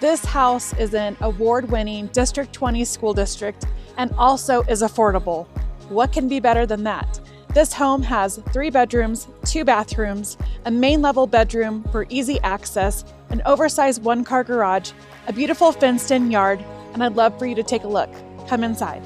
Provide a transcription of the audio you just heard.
This house is an award-winning District 20 school district and also is affordable. What can be better than that? This home has 3 bedrooms, 2 bathrooms, a main level bedroom for easy access, an oversized 1-car garage, a beautiful fenced-in yard, and I'd love for you to take a look. Come inside.